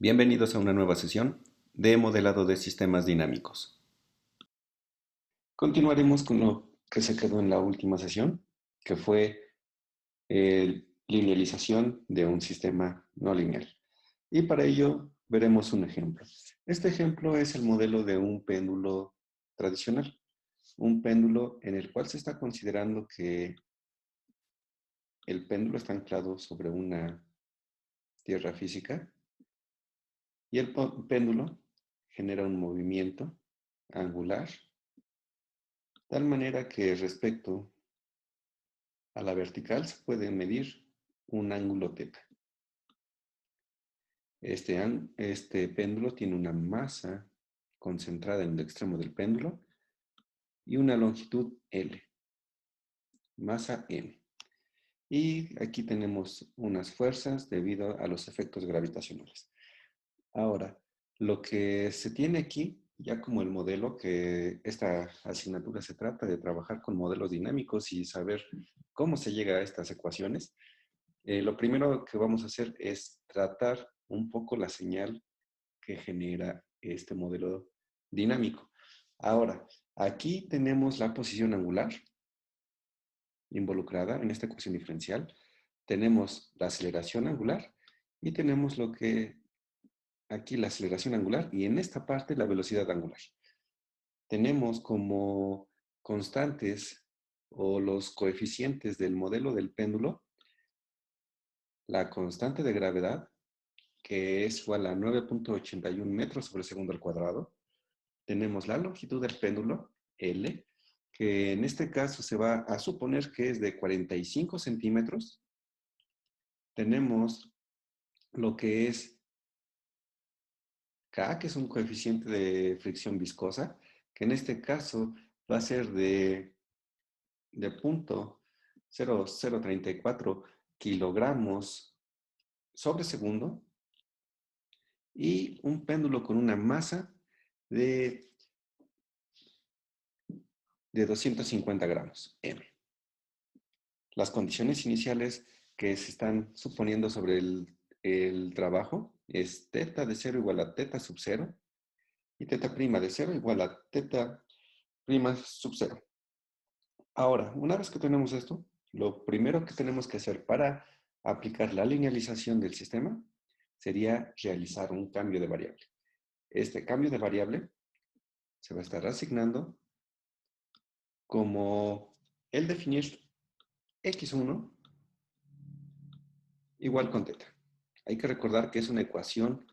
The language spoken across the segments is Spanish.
Bienvenidos a una nueva sesión de modelado de sistemas dinámicos. Continuaremos con lo que se quedó en la última sesión, que fue linealización de un sistema no lineal. Y para ello veremos un ejemplo. Este ejemplo es el modelo de un péndulo tradicional. Un péndulo en el cual se está considerando que el péndulo está anclado sobre una tierra física y el péndulo genera un movimiento angular, de tal manera que respecto a la vertical se puede medir un ángulo θ. Este péndulo tiene una masa concentrada en el extremo del péndulo y una longitud L, masa M. Y aquí tenemos unas fuerzas debido a los efectos gravitacionales. Ahora, lo que se tiene aquí, ya como el modelo, que esta asignatura se trata de trabajar con modelos dinámicos y saber cómo se llega a estas ecuaciones, lo primero que vamos a hacer es tratar un poco la señal que genera este modelo dinámico. Ahora, aquí tenemos la posición angular involucrada en esta ecuación diferencial. Tenemos la aceleración angular y tenemos lo que aquí la aceleración angular y en esta parte la velocidad angular. Tenemos como constantes o los coeficientes del modelo del péndulo la constante de gravedad, que es igual a 9.81 metros sobre segundo al cuadrado. Tenemos la longitud del péndulo, L, que en este caso se va a suponer que es de 45 centímetros. Tenemos lo que es K, que es un coeficiente de fricción viscosa, que en este caso va a ser de 0.0034 kilogramos sobre segundo, y un péndulo con una masa de 250 gramos, M. Las condiciones iniciales que se están suponiendo sobre el trabajo es θ de 0 igual a θ sub 0 y θ' de 0 igual a θ' sub 0. Ahora, una vez que tenemos esto, lo primero que tenemos que hacer para aplicar la linealización del sistema sería realizar un cambio de variable. Este cambio de variable se va a estar asignando como el definir x1 igual con θ. Hay que recordar que es una ecuación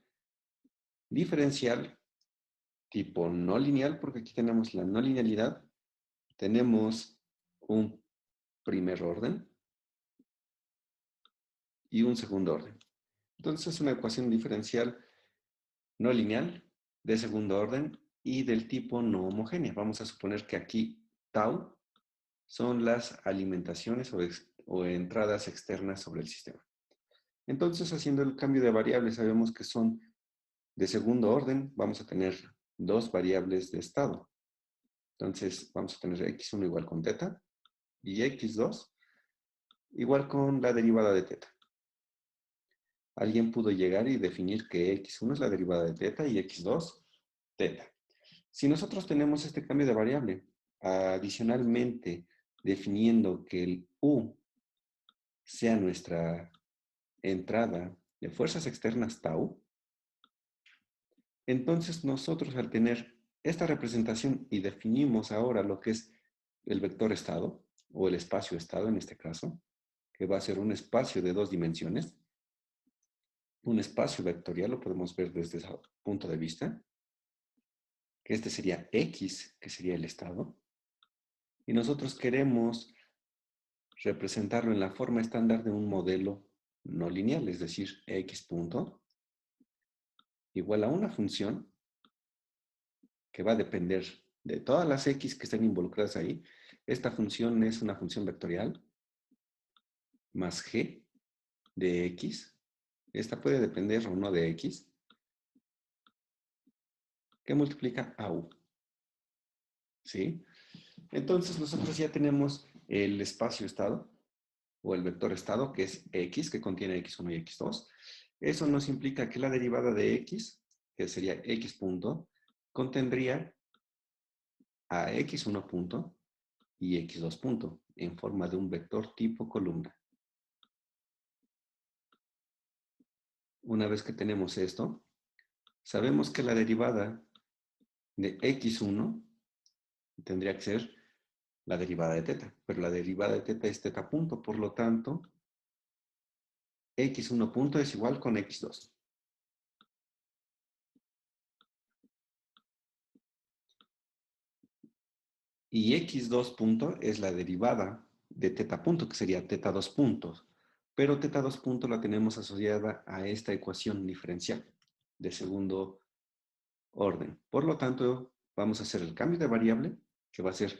diferencial tipo no lineal, porque aquí tenemos la no linealidad, tenemos un primer orden y un segundo orden. Entonces es una ecuación diferencial no lineal de segundo orden y del tipo no homogénea. Vamos a suponer que aquí tau son las alimentaciones o entradas externas sobre el sistema. Entonces, haciendo el cambio de variables, sabemos que son de segundo orden. Vamos a tener dos variables de estado. Entonces, vamos a tener x1 igual con θ y x2 igual con la derivada de θ. Alguien pudo llegar y definir que x1 es la derivada de θ y x2, θ. Si nosotros tenemos este cambio de variable, adicionalmente definiendo que el u sea nuestra entrada de fuerzas externas tau, entonces nosotros al tener esta representación y definimos ahora lo que es el vector estado, o el espacio estado en este caso, que va a ser un espacio de dos dimensiones, un espacio vectorial, lo podemos ver desde ese punto de vista, que este sería X, que sería el estado, y nosotros queremos representarlo en la forma estándar de un modelo no lineal, es decir, X punto igual a una función que va a depender de todas las X que estén involucradas ahí. Esta función es una función vectorial más G de X. Esta puede depender o no de X, que multiplica a U. ¿Sí? Entonces nosotros ya tenemos el espacio estado o el vector estado, que es X, que contiene X1 y X2. Eso nos implica que la derivada de x, que sería x punto, contendría a x1 punto y x2 punto en forma de un vector tipo columna. Una vez que tenemos esto, sabemos que la derivada de x1 tendría que ser la derivada de teta, pero la derivada de teta es teta punto, por lo tanto, x1 punto es igual con x2. Y x2 punto es la derivada de teta punto, que sería teta 2 puntos. Pero teta 2 punto la tenemos asociada a esta ecuación diferencial de segundo orden. Por lo tanto, vamos a hacer el cambio de variable, que va a ser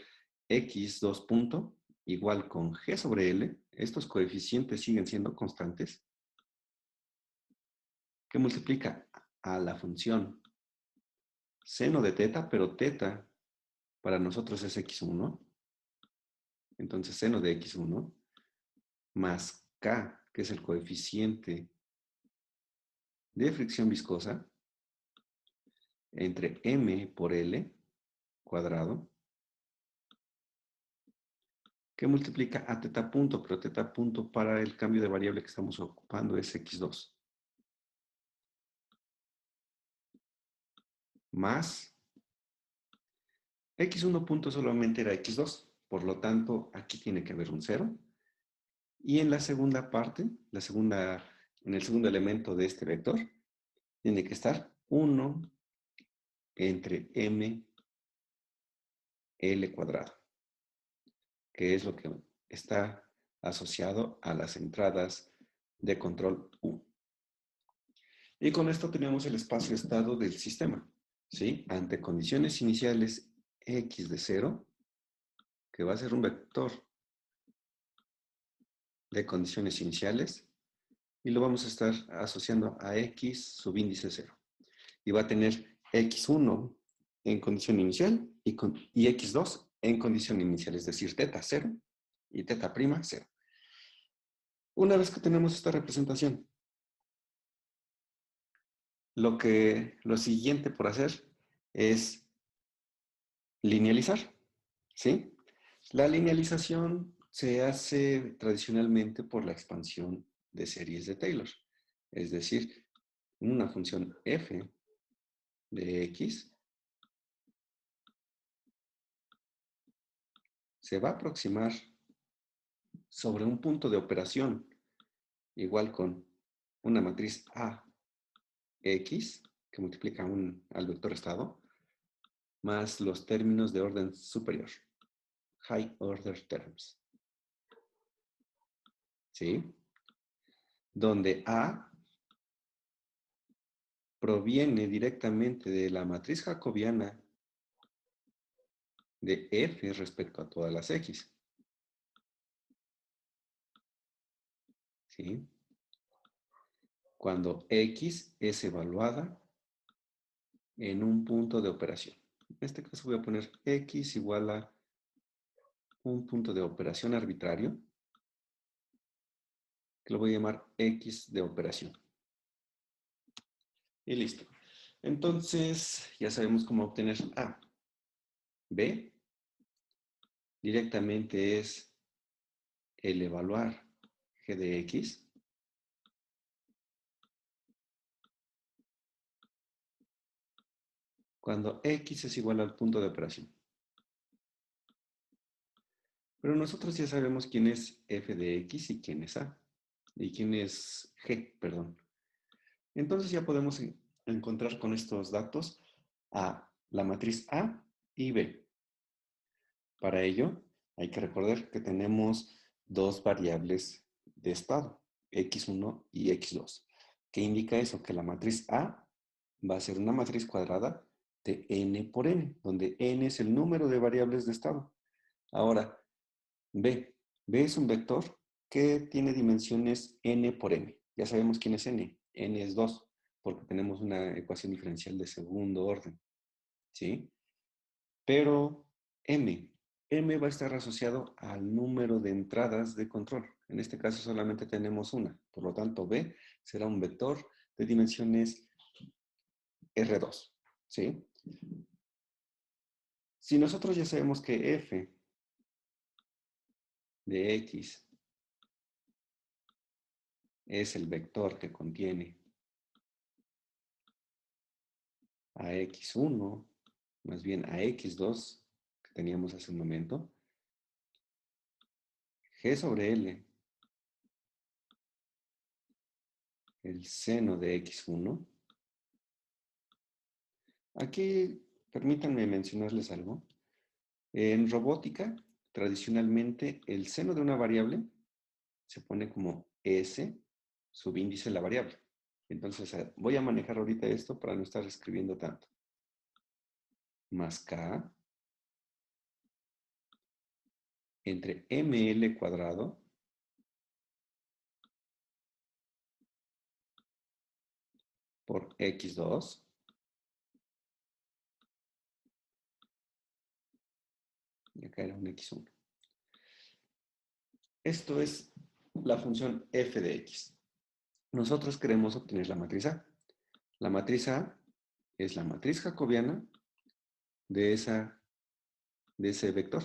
x2 punto igual con g sobre l. Estos coeficientes siguen siendo constantes, que multiplica a la función seno de teta, pero teta para nosotros es x1. Entonces, seno de x1 más k, que es el coeficiente de fricción viscosa, entre m por l cuadrado, que multiplica a teta punto, pero teta punto para el cambio de variable que estamos ocupando es x2. Más x1 punto solamente era x2, por lo tanto aquí tiene que haber un 0. Y en la segunda parte, en el segundo elemento de este vector, tiene que estar 1 entre m l cuadrado, que es lo que está asociado a las entradas de control U. Y con esto tenemos el espacio-estado del sistema, ¿sí? Ante condiciones iniciales x de 0, que va a ser un vector de condiciones iniciales, y lo vamos a estar asociando a x subíndice 0. Y va a tener x1 en condición inicial y x2 en condición inicial, es decir, teta 0 y teta prima 0. Una vez que tenemos esta representación, lo siguiente por hacer es linealizar, ¿sí? La linealización se hace tradicionalmente por la expansión de series de Taylor. Es decir, una función f de x se va a aproximar sobre un punto de operación igual con una matriz A x, que multiplica al vector estado, más los términos de orden superior, high order terms, ¿sí? Donde A proviene directamente de la matriz jacobiana de f respecto a todas las x, ¿sí? Cuando x es evaluada en un punto de operación. En este caso voy a poner x igual a un punto de operación arbitrario, que lo voy a llamar x de operación. Y listo. Entonces, ya sabemos cómo obtener A. B directamente es el evaluar g de x cuando x es igual al punto de operación. Pero nosotros ya sabemos quién es f de x y quién es A. Y quién es g, perdón. Entonces ya podemos encontrar con estos datos a la matriz A y B. Para ello, hay que recordar que tenemos dos variables de estado, x1 y x2. ¿Qué indica eso? Que la matriz A va a ser una matriz cuadrada de n por n, donde n es el número de variables de estado. Ahora, B. B es un vector que tiene dimensiones n por m. Ya sabemos quién es n. N es 2, porque tenemos una ecuación diferencial de segundo orden, ¿sí? Pero M va a estar asociado al número de entradas de control. En este caso solamente tenemos una. Por lo tanto, B será un vector de dimensiones R2, ¿sí? Si nosotros ya sabemos que f de x es el vector que contiene a x1, más bien a x2, que teníamos hace un momento, g sobre L, el seno de x1. Aquí permítanme mencionarles algo. En robótica, tradicionalmente, el seno de una variable se pone como S, subíndice de la variable. Entonces, voy a manejar ahorita esto para no estar escribiendo tanto. Más K entre ml cuadrado por x2 y acá era un x1. Esto es la función f de x. Nosotros queremos obtener la matriz A. La matriz A es la matriz jacobiana de ese vector.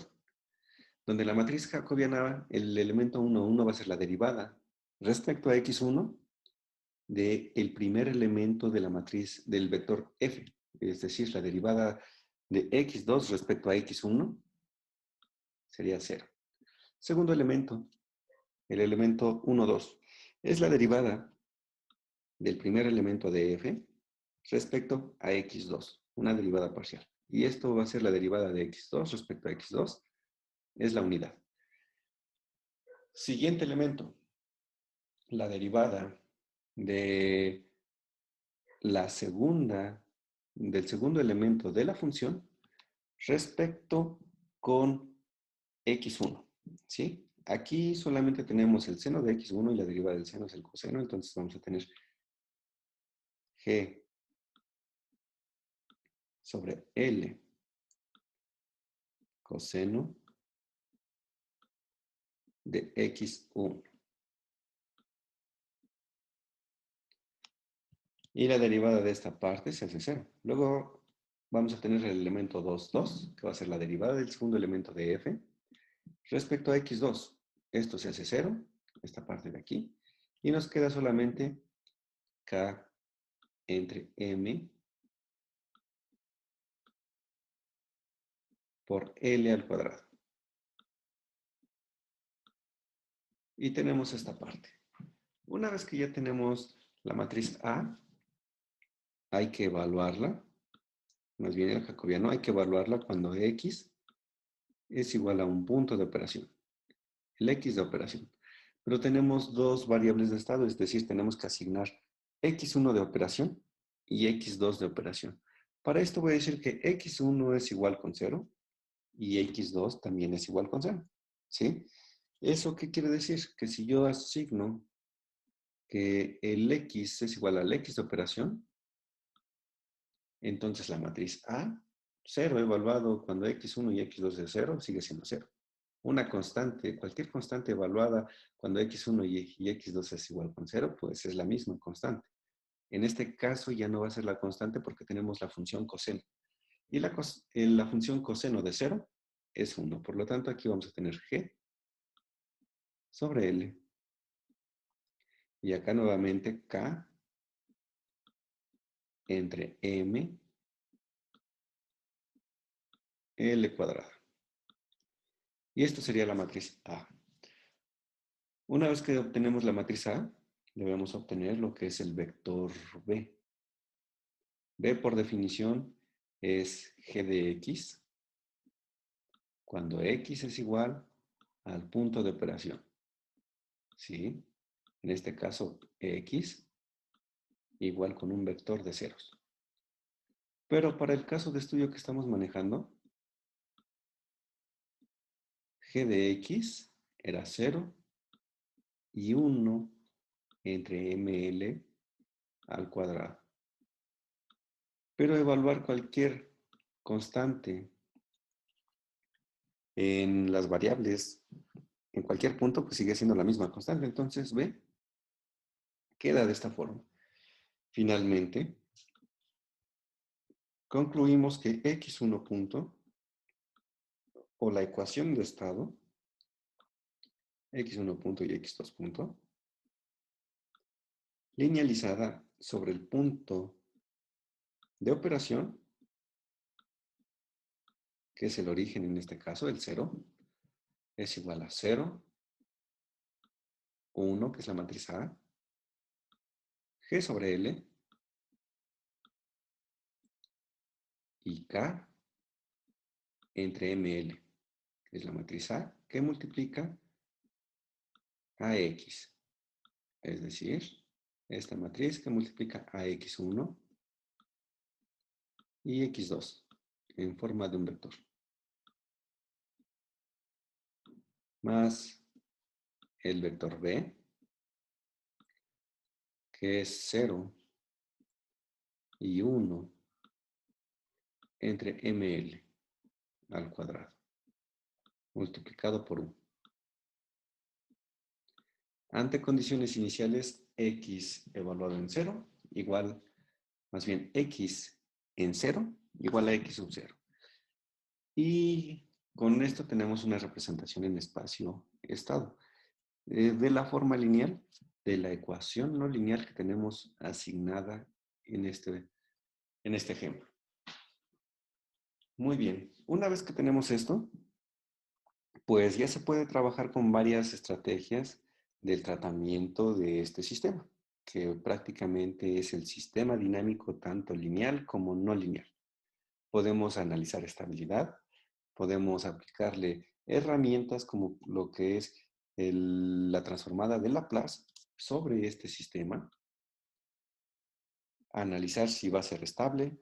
Donde la matriz jacobiana, el elemento 1, 1 va a ser la derivada respecto a x1 del primer elemento de la matriz del vector f. Es decir, la derivada de x2 respecto a x1 sería 0. Segundo elemento, el elemento 1, 2, es la derivada del primer elemento de f respecto a x2, una derivada parcial. Y esto va a ser la derivada de x2 respecto a x2, es la unidad. Siguiente elemento, la derivada de del segundo elemento de la función respecto con x1, ¿sí? Aquí solamente tenemos el seno de x1 y la derivada del seno es el coseno, entonces vamos a tener g sobre L coseno de x1. Y la derivada de esta parte se hace 0. Luego vamos a tener el elemento 2, 2, que va a ser la derivada del segundo elemento de f respecto a x2. Esto se hace 0, esta parte de aquí, y nos queda solamente k entre m por L al cuadrado. Y tenemos esta parte. Una vez que ya tenemos la matriz A, hay que evaluarla. Más bien el jacobiano hay que evaluarla cuando X es igual a un punto de operación. El X de operación. Pero tenemos dos variables de estado, es decir, tenemos que asignar X1 de operación y X2 de operación. Para esto voy a decir que X1 es igual con 0 y X2 también es igual con 0. ¿Sí? ¿Eso qué quiere decir? Que si yo asigno que el X es igual al X de operación, entonces la matriz A, 0 evaluado cuando X1 y X2 es 0, sigue siendo 0. Una constante, cualquier constante evaluada cuando X1 y X2 es igual con 0, pues es la misma constante. En este caso ya no va a ser la constante porque tenemos la función coseno. Y la función coseno de 0 es 1. Por lo tanto, aquí vamos a tener G sobre L. Y acá nuevamente K entre M L cuadrado. Y esto sería la matriz A. Una vez que obtenemos la matriz A, debemos obtener lo que es el vector B. B por definición es G de X cuando X es igual al punto de operación. ¿Sí? En este caso, X igual con un vector de ceros. Pero para el caso de estudio que estamos manejando, G de X era 0 y 1 entre ML al cuadrado. Pero evaluar cualquier constante en las variables, en cualquier punto, pues sigue siendo la misma constante. Entonces, ve queda de esta forma. Finalmente, concluimos que x1 punto, o la ecuación de estado, x1 punto y x2 punto, linealizada sobre el punto de operación, que es el origen en este caso, el 0, es igual a 0, 1, que es la matriz A, G sobre L, y K entre ML, que es la matriz A, que multiplica a X. Es decir, esta matriz que multiplica a X1 y X2 en forma de un vector. Más el vector B, que es 0 y 1 entre ML al cuadrado, multiplicado por 1. Ante condiciones iniciales, X evaluado en 0, igual, más bien X en 0, igual a X sub 0. Y con esto tenemos una representación en espacio-estado. De la forma lineal de la ecuación no lineal que tenemos asignada en este ejemplo. Muy bien. Una vez que tenemos esto, pues ya se puede trabajar con varias estrategias del tratamiento de este sistema, que prácticamente es el sistema dinámico tanto lineal como no lineal. Podemos analizar estabilidad, podemos aplicarle herramientas como lo que es la transformada de Laplace sobre este sistema, analizar si va a ser estable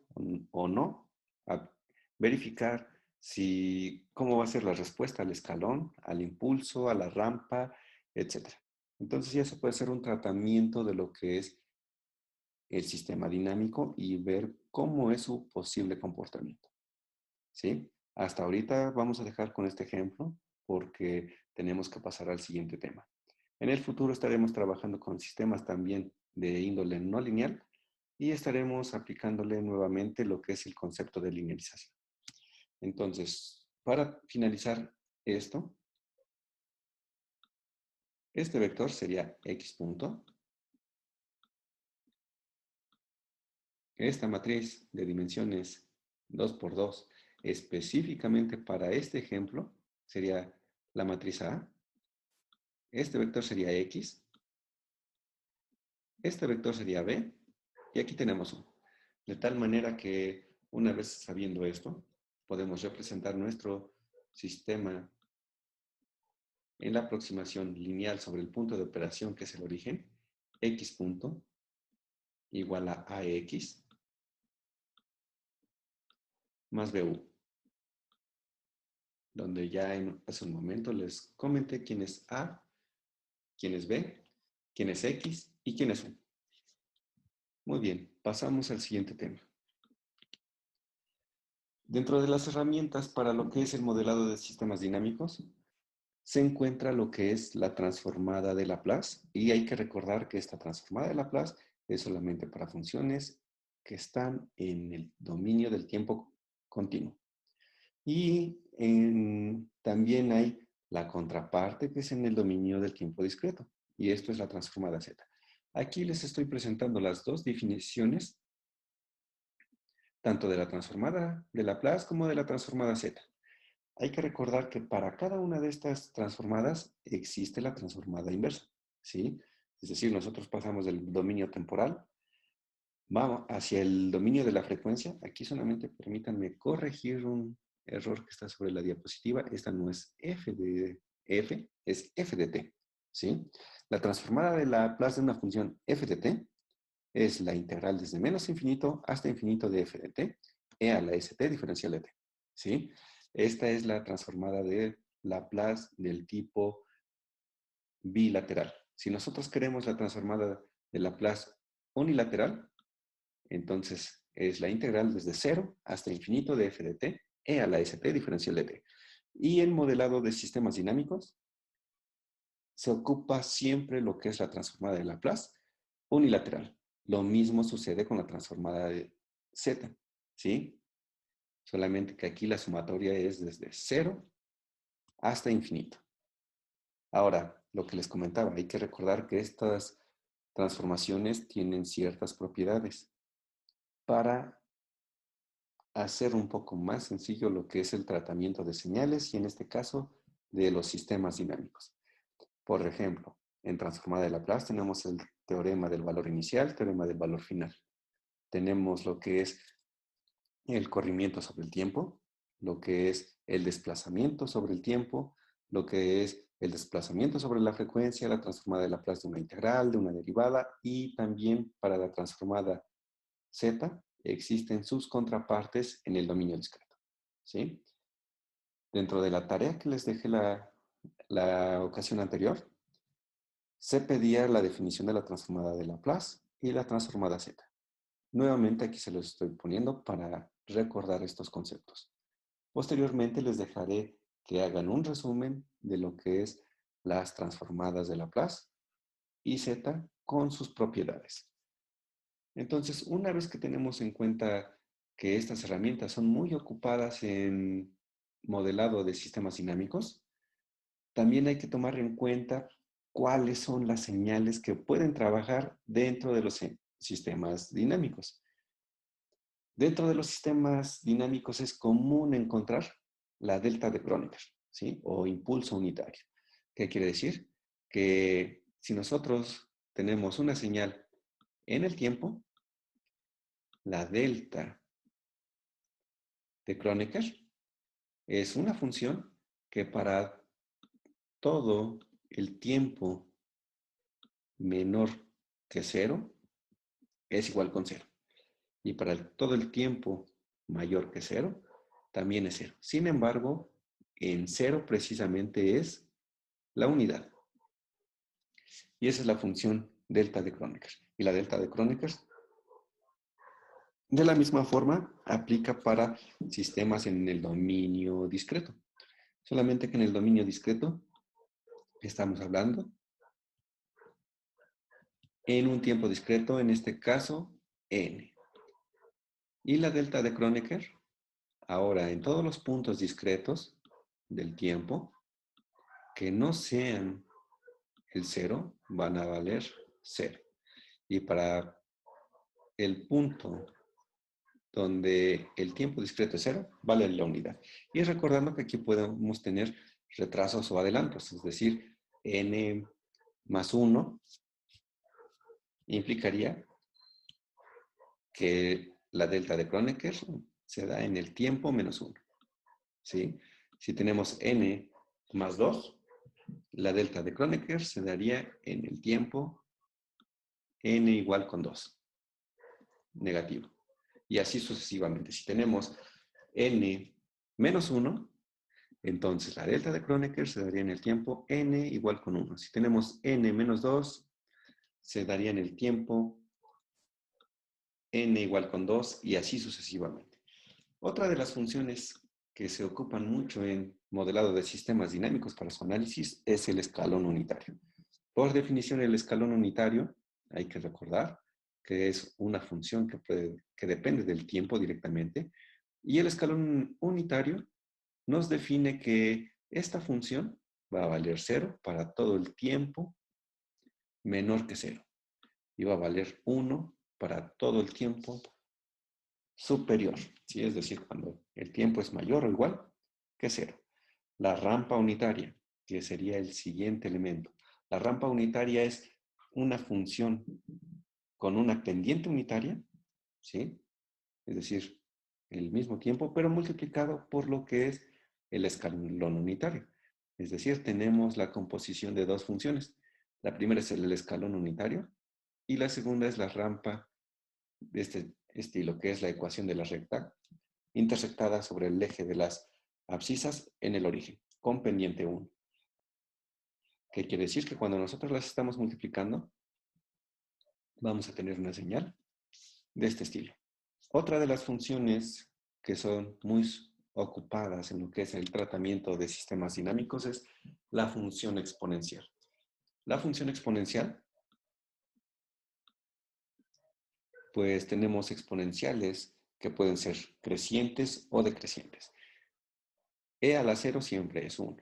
o no, verificar cómo va a ser la respuesta al escalón, al impulso, a la rampa, etc. Entonces ya se puede hacer un tratamiento de lo que es el sistema dinámico y ver cómo es su posible comportamiento. ¿Sí? Hasta ahorita vamos a dejar con este ejemplo porque tenemos que pasar al siguiente tema. En el futuro estaremos trabajando con sistemas también de índole no lineal y estaremos aplicándole nuevamente lo que es el concepto de linealización. Entonces, para finalizar esto, este vector sería x punto. Esta matriz de dimensiones 2 por 2, específicamente para este ejemplo, sería la matriz A. Este vector sería X. Este vector sería B. Y aquí tenemos 1. De tal manera que, una vez sabiendo esto, podemos representar nuestro sistema en la aproximación lineal sobre el punto de operación, que es el origen, X punto igual a AX más BU. Donde ya hace un momento les comenté quién es A, quién es B, quién es X y quién es U. Muy bien, pasamos al siguiente tema. Dentro de las herramientas para lo que es el modelado de sistemas dinámicos, se encuentra lo que es la transformada de Laplace, y hay que recordar que esta transformada de Laplace es solamente para funciones que están en el dominio del tiempo continuo. Y también hay la contraparte que es en el dominio del tiempo discreto, y esto es la transformada Z. Aquí les estoy presentando las dos definiciones, tanto de la transformada de Laplace como de la transformada Z. Hay que recordar que para cada una de estas transformadas existe la transformada inversa, ¿sí? Es decir, nosotros pasamos del dominio temporal, vamos hacia el dominio de la frecuencia. Aquí solamente permítanme corregir un error que está sobre la diapositiva. Esta no es f de f, es f de t, ¿sí? La transformada de Laplace de una función f de t es la integral desde menos infinito hasta infinito de f de t, e a la st diferencial de t, ¿sí? Esta es la transformada de Laplace del tipo bilateral. Si nosotros queremos la transformada de Laplace unilateral, entonces es la integral desde 0 hasta infinito de f de t, e a la st diferencial de t. Y el modelado de sistemas dinámicos se ocupa siempre lo que es la transformada de Laplace unilateral. Lo mismo sucede con la transformada de z, ¿sí? Solamente que aquí la sumatoria es desde 0 hasta infinito. Ahora, lo que les comentaba, hay que recordar que estas transformaciones tienen ciertas propiedades para hacer un poco más sencillo lo que es el tratamiento de señales y en este caso de los sistemas dinámicos. Por ejemplo, en transformada de Laplace tenemos el teorema del valor inicial, teorema del valor final. Tenemos lo que es el corrimiento sobre el tiempo, lo que es el desplazamiento sobre el tiempo, lo que es el desplazamiento sobre la frecuencia, la transformada de Laplace de una integral, de una derivada y también para la transformada z existen sus contrapartes en el dominio discreto, ¿sí? Dentro de la tarea que les dejé la ocasión anterior, se pedía la definición de la transformada de Laplace y la transformada z. Nuevamente aquí se los estoy poniendo para recordar estos conceptos. Posteriormente les dejaré que hagan un resumen de lo que es las transformadas de Laplace y z con sus propiedades. Entonces, una vez que tenemos en cuenta que estas herramientas son muy ocupadas en modelado de sistemas dinámicos, también hay que tomar en cuenta cuáles son las señales que pueden trabajar dentro de los sistemas dinámicos. Dentro de los sistemas dinámicos es común encontrar la delta de Kronecker, ¿sí? O impulso unitario. ¿Qué quiere decir? Que si nosotros tenemos una señal en el tiempo, la delta de Kronecker es una función que para todo el tiempo menor que 0 es igual con 0. Y para todo el tiempo mayor que 0 también es 0. Sin embargo, en 0 precisamente es la unidad. Y esa es la función delta de Kronecker. Y la delta de Kronecker, de la misma forma, aplica para sistemas en el dominio discreto. Solamente que en el dominio discreto estamos hablando en un tiempo discreto, en este caso, n. Y la delta de Kronecker, ahora en todos los puntos discretos del tiempo, que no sean el 0, van a valer 0. Y para el punto donde el tiempo discreto es 0, vale la unidad. Y recordando que aquí podemos tener retrasos o adelantos, es decir, n más 1 implicaría que la delta de Kronecker se da en el tiempo menos 1. ¿Sí? Si tenemos n más 2, la delta de Kronecker se daría en el tiempo n igual con 2, negativo. Y así sucesivamente. Si tenemos n menos 1, entonces la delta de Kronecker se daría en el tiempo n igual con 1. Si tenemos n menos 2, se daría en el tiempo n igual con 2 y así sucesivamente. Otra de las funciones que se ocupan mucho en modelado de sistemas dinámicos para su análisis es el escalón unitario. Por definición, el escalón unitario, hay que recordar que es una función que depende del tiempo directamente, y el escalón unitario nos define que esta función va a valer 0 para todo el tiempo menor que 0, y va a valer 1 para todo el tiempo superior, ¿sí? Es decir, cuando el tiempo es mayor o igual que 0. La rampa unitaria, que sería el siguiente elemento. La rampa unitaria es una función con una pendiente unitaria, ¿sí? Es decir, el mismo tiempo, pero multiplicado por lo que es el escalón unitario. Es decir, tenemos la composición de dos funciones. La primera es el escalón unitario y la segunda es la rampa de este estilo, que es la ecuación de la recta intersectada sobre el eje de las abscisas en el origen, con pendiente 1. ¿Qué quiere decir? Que cuando nosotros las estamos multiplicando, vamos a tener una señal de este estilo. Otra de las funciones que son muy ocupadas en lo que es el tratamiento de sistemas dinámicos es la función exponencial. La función exponencial pues tenemos exponenciales que pueden ser crecientes o decrecientes. E a la 0 siempre es 1.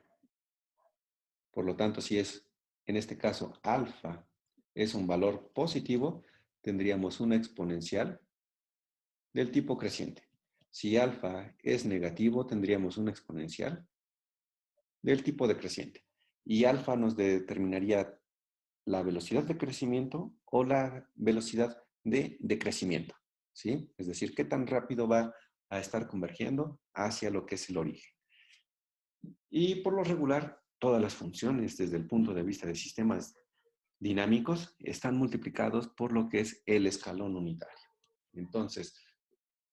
Por lo tanto, si es, en este caso, alfa es un valor positivo, tendríamos una exponencial del tipo creciente. Si alfa es negativo, tendríamos una exponencial del tipo decreciente. Y alfa nos determinaría la velocidad de crecimiento o la velocidad de decrecimiento, ¿sí? Es decir, qué tan rápido va a estar convergiendo hacia lo que es el origen. Y por lo regular, todas las funciones desde el punto de vista de sistemas dinámicos están multiplicados por lo que es el escalón unitario. Entonces,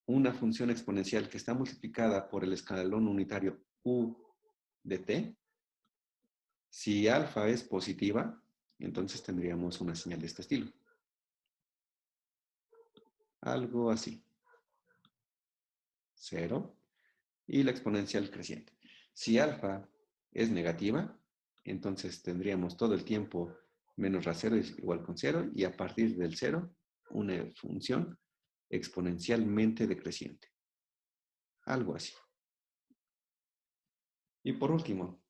una función exponencial que está multiplicada por el escalón unitario u de t, si alfa es positiva, entonces tendríamos una señal de este estilo. Algo así. 0 y la exponencial creciente. Si alfa es negativa, entonces tendríamos todo el tiempo menos ra0 es igual con 0 y a partir del 0 una función exponencialmente decreciente. Algo así. Y por último,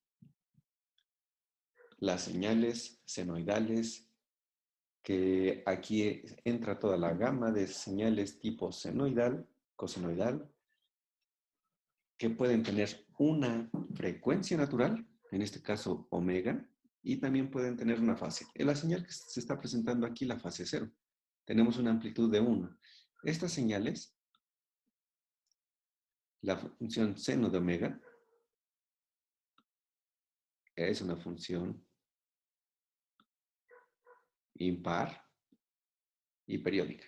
las señales senoidales, que aquí entra toda la gama de señales tipo senoidal, cosenoidal, que pueden tener una frecuencia natural, en este caso omega, y también pueden tener una fase. En la señal que se está presentando aquí, la fase 0, tenemos una amplitud de 1. Estas señales, la función seno de omega, es una función impar y periódica,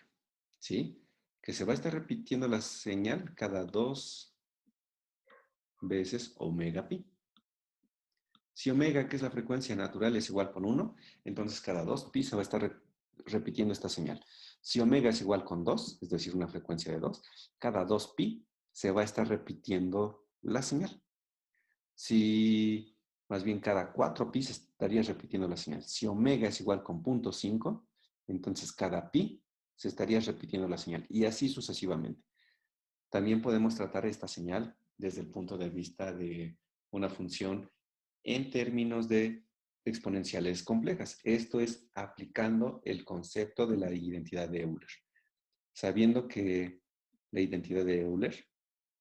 ¿sí? Que se va a estar repitiendo la señal cada 2 veces omega pi. Si omega, que es la frecuencia natural, es igual con 1, entonces cada 2 pi se va a estar repitiendo esta señal. Si omega es igual con 2, es decir, una frecuencia de 2, cada 2 pi se va a estar repitiendo la señal. Si más bien cada 4 pi se estaría repitiendo la señal. Si omega es igual con 0.5, entonces cada pi se estaría repitiendo la señal. Y así sucesivamente. También podemos tratar esta señal desde el punto de vista de una función en términos de exponenciales complejas. Esto es aplicando el concepto de la identidad de Euler. Sabiendo que la identidad de Euler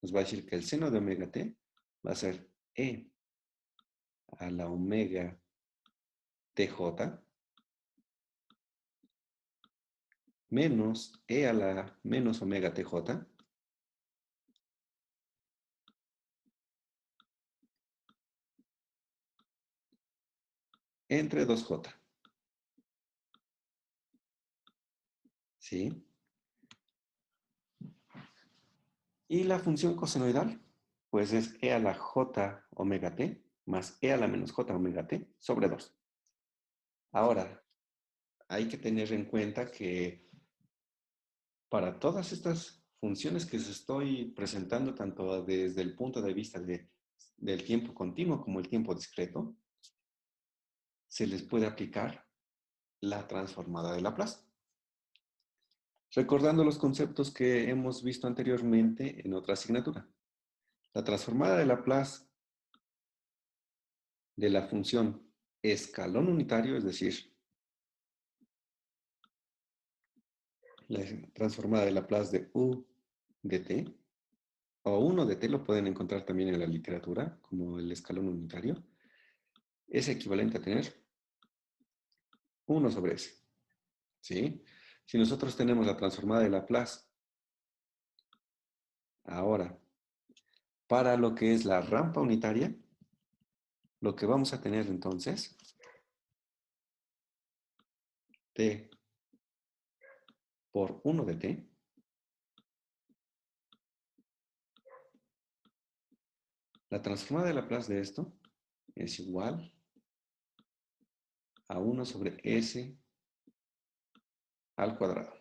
nos va a decir que el seno de omega t va a ser e a la omega tj menos e a la menos omega tj entre 2j. ¿Sí? Y la función cosenoidal, pues es e a la j omega t más e a la menos j omega t sobre 2. Ahora, hay que tener en cuenta que para todas estas funciones que se estoy presentando, tanto desde el punto de vista del tiempo continuo como el tiempo discreto, se les puede aplicar la transformada de Laplace. Recordando los conceptos que hemos visto anteriormente en otra asignatura. La transformada de Laplace de la función escalón unitario, es decir, la transformada de Laplace de u de t, o 1 de t lo pueden encontrar también en la literatura, como el escalón unitario, es equivalente a tener 1 sobre s. ¿Sí? Si nosotros tenemos la transformada de Laplace ahora para lo que es la rampa unitaria, lo que vamos a tener entonces, t por 1 de t, la transformada de Laplace de esto es igual a 1 sobre s al cuadrado.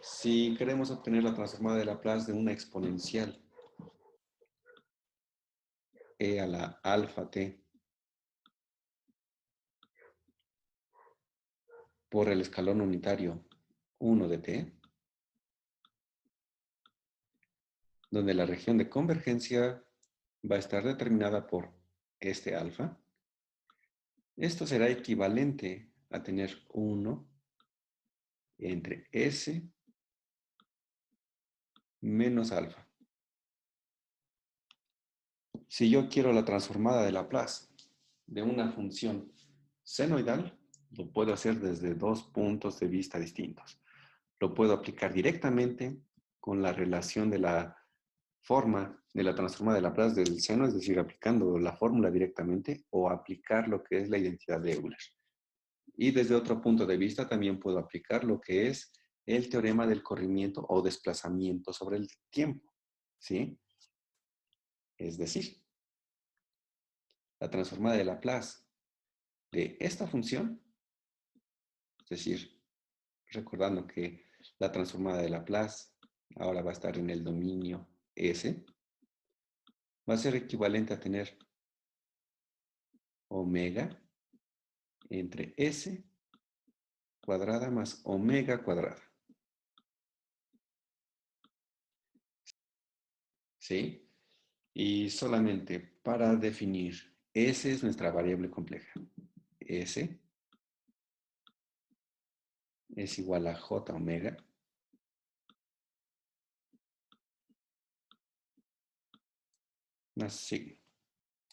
Si queremos obtener la transformada de Laplace de una exponencial e a la alfa t por el escalón unitario 1 de t, donde la región de convergencia va a estar determinada por este alfa. Esto será equivalente a tener 1 entre S menos alfa. Si yo quiero la transformada de Laplace de una función senoidal, lo puedo hacer desde dos puntos de vista distintos. Lo puedo aplicar directamente con la relación de la forma de la transformada de Laplace del seno, es decir, aplicando la fórmula directamente, o aplicar lo que es la identidad de Euler. Y desde otro punto de vista también puedo aplicar lo que es el teorema del corrimiento o desplazamiento sobre el tiempo, ¿sí? Es decir, la transformada de Laplace de esta función, es decir, recordando que la transformada de Laplace ahora va a estar en el dominio S, va a ser equivalente a tener omega entre S cuadrada más omega cuadrada. ¿Sí? Y solamente para definir, S es nuestra variable compleja. S es igual a J omega más sigma.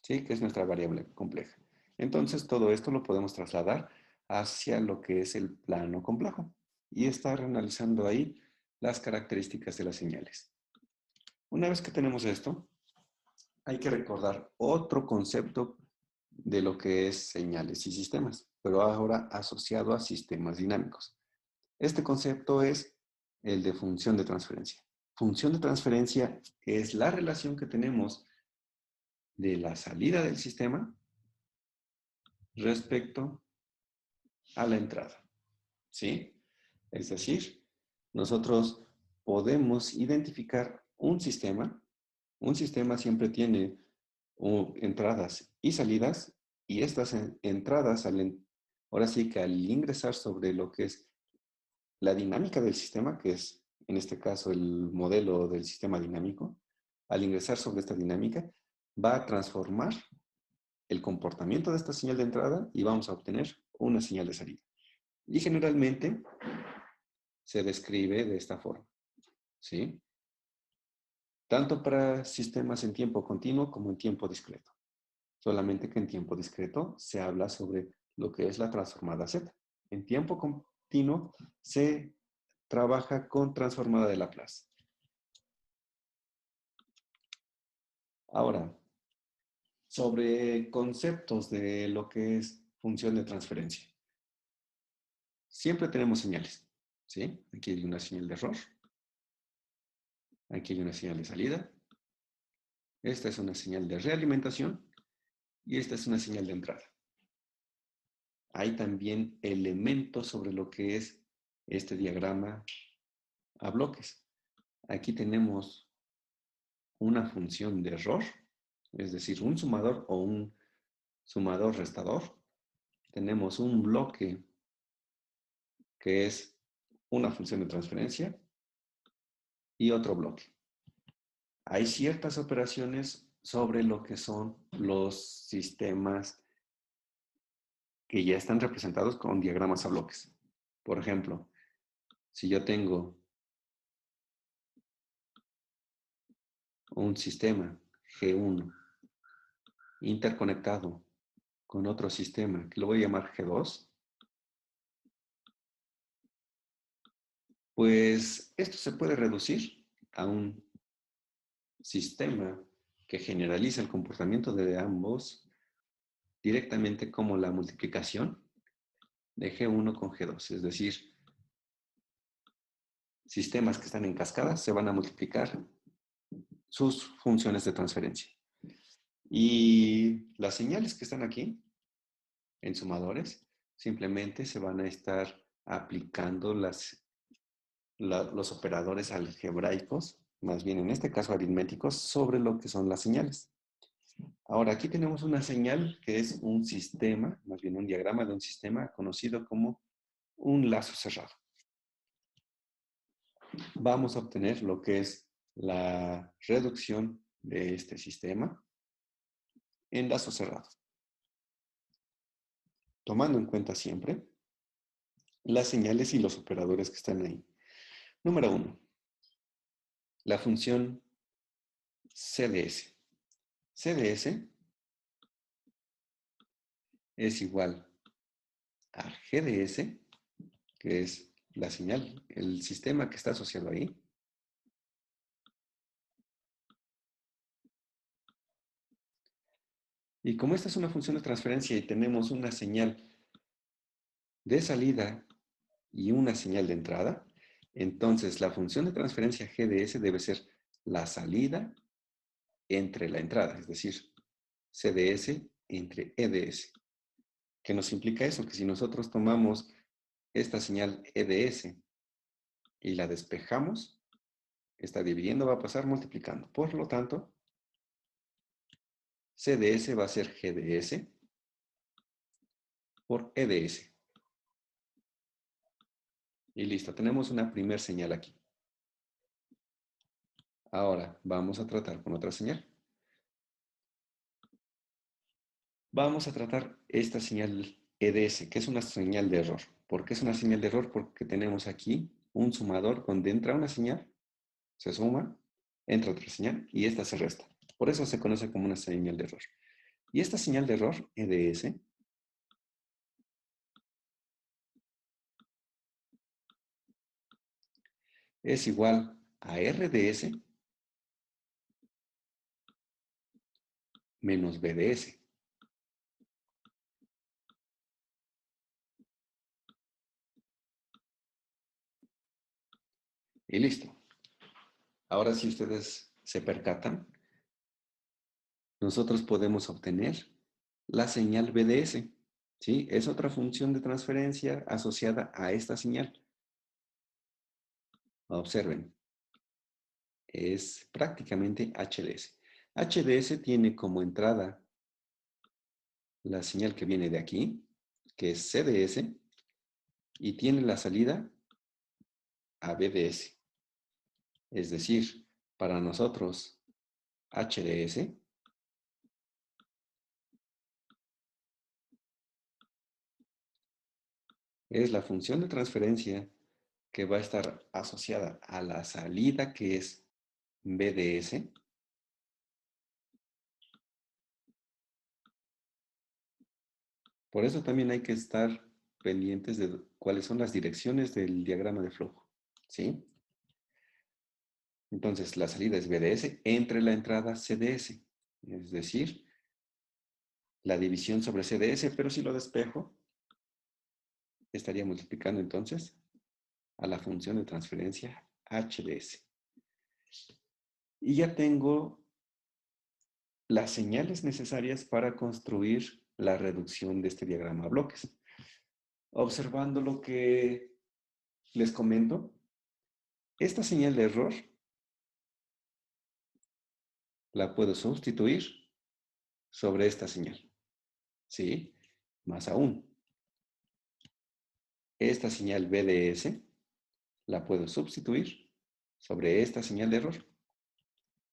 ¿Sí? Que es nuestra variable compleja. Entonces, todo esto lo podemos trasladar hacia lo que es el plano complejo y estar analizando ahí las características de las señales. Una vez que tenemos esto, hay que recordar otro concepto de lo que es señales y sistemas, pero ahora asociado a sistemas dinámicos. Este concepto es el de función de transferencia. Función de transferencia es la relación que tenemos de la salida del sistema respecto a la entrada, ¿sí? Es decir, nosotros podemos identificar un sistema siempre tiene entradas y salidas, y estas entradas, ahora sí que al ingresar sobre lo que es la dinámica del sistema, que es en este caso el modelo del sistema dinámico, al ingresar sobre esta dinámica, va a transformar el comportamiento de esta señal de entrada y vamos a obtener una señal de salida. Y generalmente se describe de esta forma, ¿sí? Tanto para sistemas en tiempo continuo como en tiempo discreto. Solamente que en tiempo discreto se habla sobre lo que es la transformada Z. En tiempo continuo se trabaja con transformada de Laplace. Ahora, sobre conceptos de lo que es función de transferencia. Siempre tenemos señales, ¿sí? Aquí hay una señal de error. Aquí hay una señal de salida. Esta es una señal de realimentación. Y esta es una señal de entrada. Hay también elementos sobre lo que es este diagrama a bloques. Aquí tenemos una función de error, es decir, un sumador o un sumador restador. Tenemos un bloque que es una función de transferencia y otro bloque. Hay ciertas operaciones sobre lo que son los sistemas que ya están representados con diagramas a bloques. Por ejemplo, si yo tengo un sistema G1 interconectado con otro sistema, que lo voy a llamar G2, pues esto se puede reducir a un sistema que generaliza el comportamiento de ambos directamente como la multiplicación de G1 con G2. Es decir, sistemas que están en cascada se van a multiplicar sus funciones de transferencia. Y las señales que están aquí, en sumadores, simplemente se van a estar aplicando los operadores algebraicos, más bien en este caso aritméticos, sobre lo que son las señales. Ahora, aquí tenemos una señal que es un sistema, más bien un diagrama de un sistema conocido como un lazo cerrado. Vamos a obtener lo que es la reducción de este sistema en lazo cerrado, tomando en cuenta siempre las señales y los operadores que están ahí. Número 1, la función CDS. CDS es igual a GDS, que es la señal, el sistema que está asociado ahí, y como esta es una función de transferencia y tenemos una señal de salida y una señal de entrada, entonces la función de transferencia GDS debe ser la salida entre la entrada, es decir, CDS entre EDS. ¿Qué nos implica eso? Que si nosotros tomamos esta señal EDS y la despejamos, esta dividiendo va a pasar multiplicando. Por lo tanto, CDS va a ser GDS por EDS. Y listo, tenemos una primer señal aquí. Ahora vamos a tratar con otra señal. Vamos a tratar esta señal EDS, que es una señal de error. ¿Por qué es una señal de error? Porque tenemos aquí un sumador donde entra una señal, se suma, entra otra señal y esta se resta. Por eso se conoce como una señal de error. Y esta señal de error, EDS, es igual a RDS menos BDS. Y listo. Ahora si ustedes se percatan, nosotros podemos obtener la señal BDS. ¿Sí? Es otra función de transferencia asociada a esta señal. Observen, es prácticamente HDS. HDS tiene como entrada la señal que viene de aquí, que es CDS, y tiene la salida a BDS. Es decir, para nosotros, HDS es la función de transferencia que va a estar asociada a la salida que es BDS. Por eso también hay que estar pendientes de cuáles son las direcciones del diagrama de flujo. ¿Sí? Entonces, la salida es BDS entre la entrada CDS. Es decir, la división sobre CDS, pero si lo despejo, estaría multiplicando entonces a la función de transferencia HDS. Y ya tengo las señales necesarias para construir la reducción de este diagrama a bloques. Observando lo que les comento, esta señal de error la puedo sustituir sobre esta señal. ¿Sí? Más aún, esta señal BDS la puedo sustituir sobre esta señal de error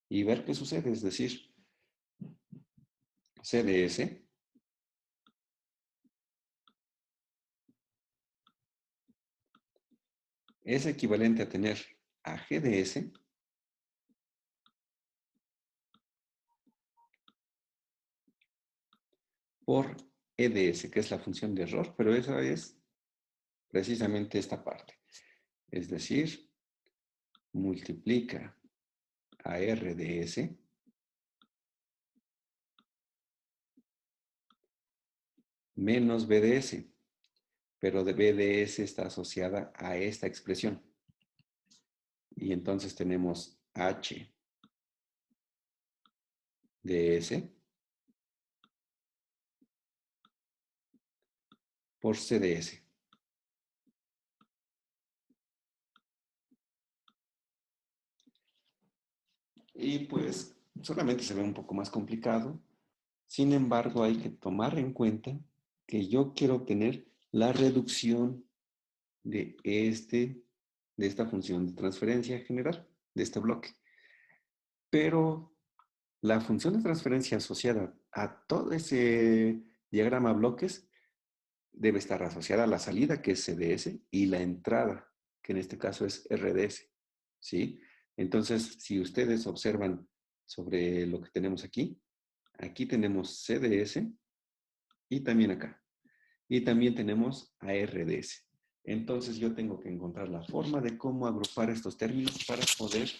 y ver qué sucede. Es decir, CDS es equivalente a tener a GDS por EDS, que es la función de error, pero esa es precisamente esta parte. Es decir, multiplica a RDS menos BDS, pero de BDS está asociada a esta expresión. Y entonces tenemos HDS por CDS. Y pues solamente se ve un poco más complicado. Sin embargo, hay que tomar en cuenta que yo quiero obtener la reducción de esta función de transferencia general, de este bloque. pero la función de transferencia asociada a todo ese diagrama bloques debe estar asociada a la salida, que es CDS, y la entrada, que en este caso es RDS, ¿sí? Entonces, si ustedes observan sobre lo que tenemos aquí, aquí tenemos CDS y también acá. Y también tenemos ARDS. Entonces, yo tengo que encontrar la forma de cómo agrupar estos términos para poder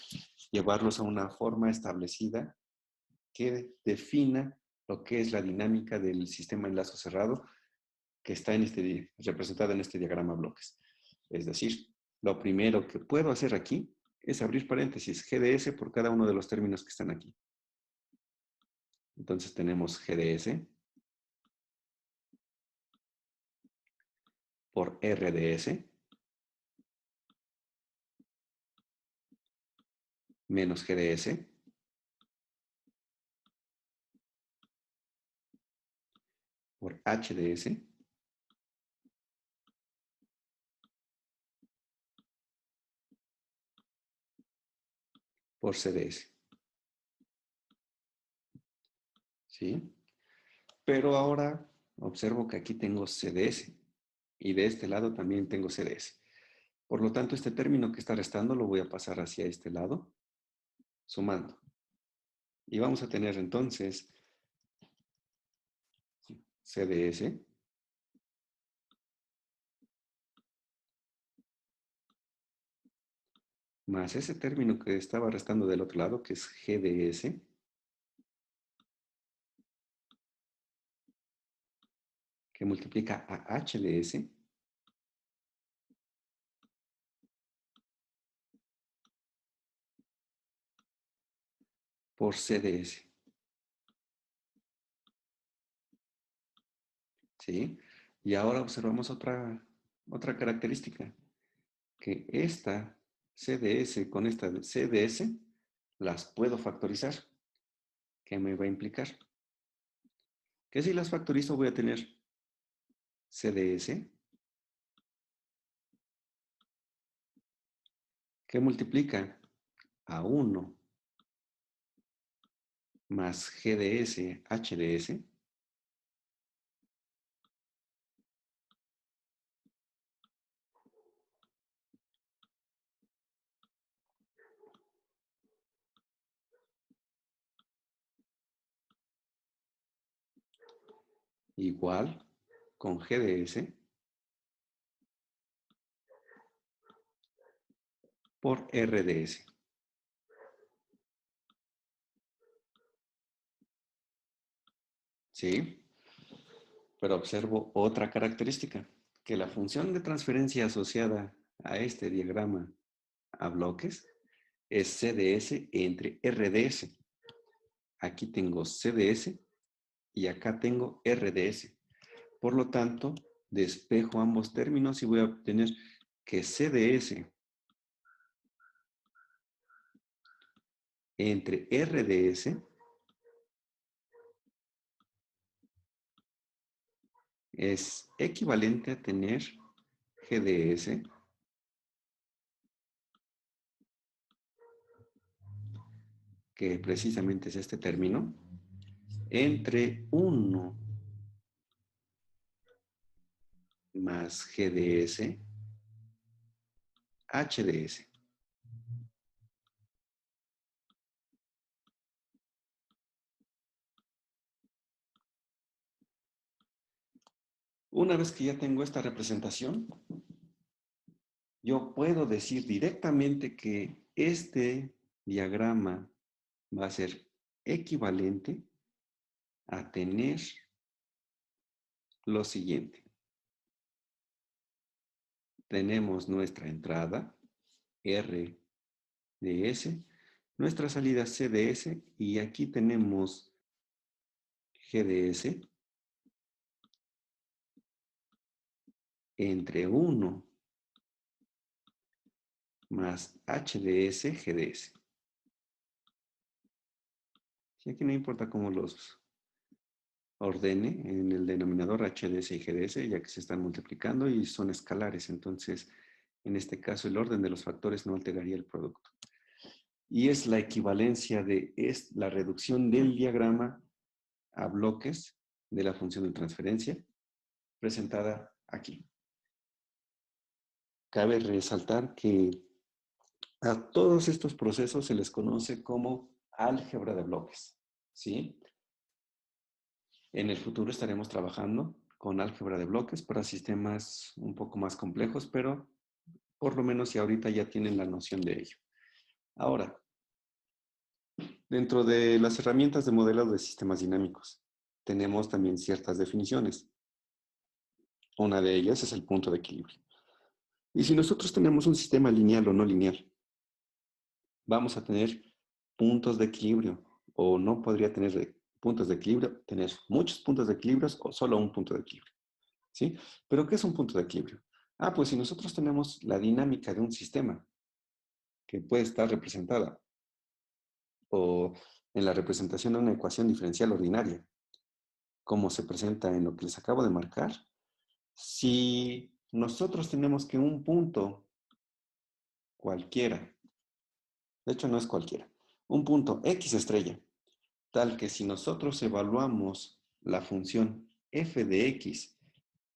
llevarlos a una forma establecida que defina lo que es la dinámica del sistema enlazo cerrado que está representada en este diagrama bloques. Es decir, lo primero que puedo hacer aquí es abrir paréntesis GDS por cada uno de los términos que están aquí. Entonces tenemos GDS por RDS menos GDS por HDS por CDS. ¿Sí? Pero ahora observo que aquí tengo CDS y de este lado también tengo CDS. Por lo tanto, este término que está restando lo voy a pasar hacia este lado, sumando. Y vamos a tener entonces CDS más ese término que estaba restando del otro lado, que es GDS, que multiplica a HDS, por CDS. ¿Sí? Y ahora observamos otra característica, que esta CDS con esta CDS las puedo factorizar. ¿Qué me va a implicar? Que si las factorizo voy a tener CDS que multiplica a 1 más GDS HDS igual con GDS por RDS. ¿Sí? Pero observo otra característica, que la función de transferencia asociada a este diagrama a bloques es CDS entre RDS. Aquí tengo CDS y acá tengo RDS. Por lo tanto, despejo ambos términos y voy a obtener que CDS entre RDS es equivalente a tener GDS que precisamente es este término, entre 1 más GDS HDS. Una vez que ya tengo esta representación, yo puedo decir directamente que este diagrama va a ser equivalente a tener lo siguiente. Tenemos nuestra entrada, RDS, nuestra salida CDS, y aquí tenemos GDS entre 1 más HDS, GDS. Y aquí no importa cómo los ordene en el denominador HDS y GDS, ya que se están multiplicando y son escalares. Entonces, en este caso, el orden de los factores no alteraría el producto. y es la equivalencia de la reducción del diagrama a bloques de la función de transferencia presentada aquí. Cabe resaltar que a todos estos procesos se les conoce como álgebra de bloques, ¿sí? En el futuro estaremos trabajando con álgebra de bloques para sistemas un poco más complejos, pero por lo menos si ahorita ya tienen la noción de ello. Ahora, dentro de las herramientas de modelado de sistemas dinámicos, tenemos también ciertas definiciones. Una de ellas es el punto de equilibrio. Y si nosotros tenemos un sistema lineal o no lineal, vamos a tener puntos de equilibrio, o no podría tener puntos de equilibrio, tener muchos puntos de equilibrio o solo un punto de equilibrio, ¿sí? ¿Pero qué es un punto de equilibrio? Ah, pues si nosotros tenemos la dinámica de un sistema que puede estar representada o en la representación de una ecuación diferencial ordinaria, como se presenta en lo que les acabo de marcar, si nosotros tenemos que un punto cualquiera, de hecho no es cualquiera, un punto X estrella, tal que si nosotros evaluamos la función f de x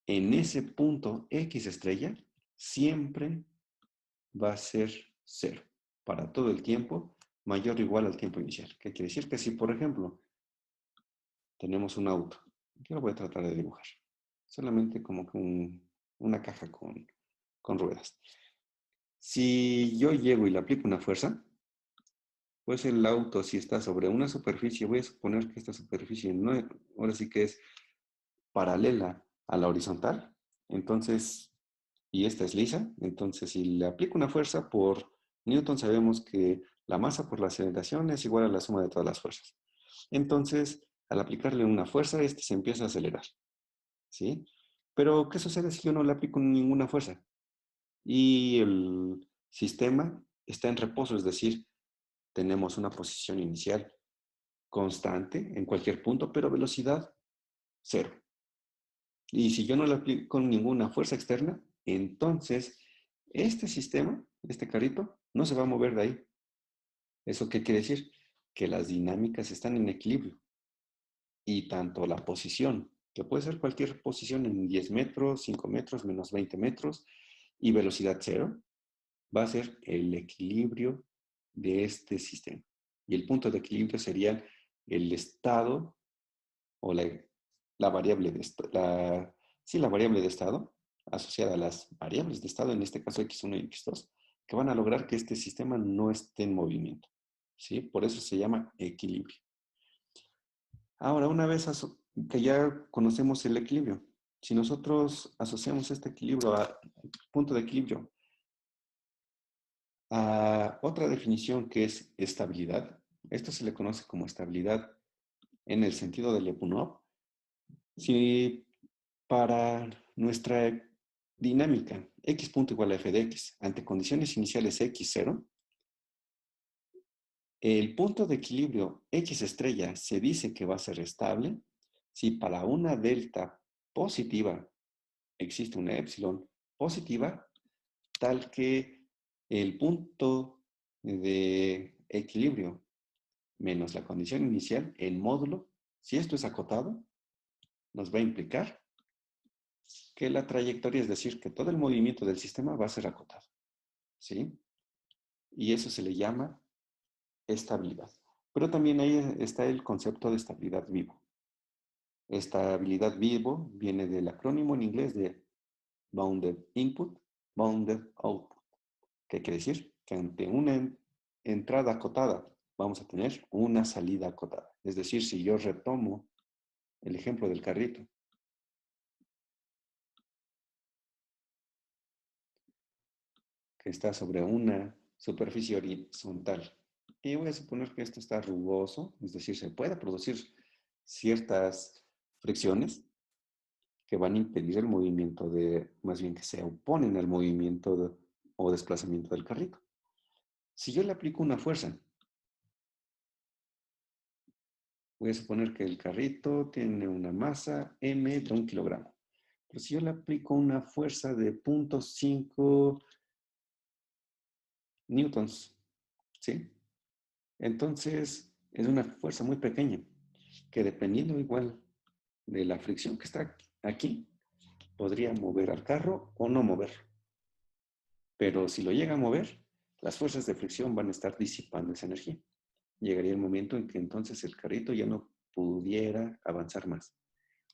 en ese punto X estrella, siempre va a ser 0 para todo el tiempo mayor o igual al tiempo inicial. ¿Qué quiere decir? Que si, por ejemplo, tenemos un auto, yo lo voy a tratar de dibujar, solamente como que una caja con ruedas. Si yo llego y le aplico una fuerza, pues el auto, si está sobre una superficie, voy a suponer que esta superficie no, ahora sí que es paralela a la horizontal, entonces, y esta es lisa, entonces si le aplico una fuerza por Newton, sabemos que la masa por la aceleración es igual a la suma de todas las fuerzas. Entonces, al aplicarle una fuerza, este se empieza a acelerar, ¿sí? Pero, ¿qué sucede si yo no le aplico ninguna fuerza? Y el sistema está en reposo, es decir, tenemos una posición inicial constante en cualquier punto, pero velocidad cero. Y si yo no le aplico ninguna fuerza externa, entonces este sistema, este carrito, no se va a mover de ahí. ¿Eso qué quiere decir? Que las dinámicas están en equilibrio. Y tanto la posición, que puede ser cualquier posición en 10 metros, 5 metros, menos 20 metros, y velocidad cero, va a ser el equilibrio de este sistema. Y el punto de equilibrio sería el estado o la variable de la variable de estado asociada a las variables de estado, en este caso x1 y x2, que van a lograr que este sistema no esté en movimiento, ¿sí? Por eso se llama equilibrio. Ahora, una vez que ya conocemos el equilibrio, si nosotros asociamos este equilibrio a punto de equilibrio a otra definición que es estabilidad, esto se le conoce como estabilidad en el sentido de Lyapunov. Si para nuestra dinámica x punto igual a f de x ante condiciones iniciales x0, el punto de equilibrio x estrella se dice que va a ser estable si para una delta positiva existe una epsilon positiva, tal que el punto de equilibrio menos la condición inicial, el módulo, si esto es acotado, nos va a implicar que la trayectoria, es decir, que todo el movimiento del sistema va a ser acotado, ¿sí? Y eso se le llama estabilidad. Pero también ahí está el concepto de estabilidad vivo. Estabilidad vivo viene del acrónimo en inglés de Bounded Input, Bounded Output. ¿Qué quiere decir? Que ante una entrada acotada vamos a tener una salida acotada. Es decir, si yo retomo el ejemplo del carrito, que está sobre una superficie horizontal. Y voy a suponer que esto está rugoso, es decir, se puede producir ciertas fricciones que van a impedir el movimiento más bien que se oponen al movimiento o desplazamiento del carrito. Si yo le aplico una fuerza, voy a suponer que el carrito tiene una masa M de 1 kilogramo. Pero si yo le aplico una fuerza de 0.5 newtons, ¿sí? Entonces, es una fuerza muy pequeña, que dependiendo igual de la fricción que está aquí, podría mover al carro o no moverlo. Pero si lo llega a mover, las fuerzas de fricción van a estar disipando esa energía. Llegaría el momento en que entonces el carrito ya no pudiera avanzar más.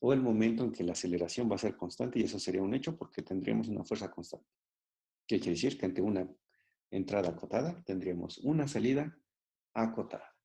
O el momento en que la aceleración va a ser constante y eso sería un hecho porque tendríamos una fuerza constante. ¿Qué quiere decir? Que ante una entrada acotada tendríamos una salida acotada.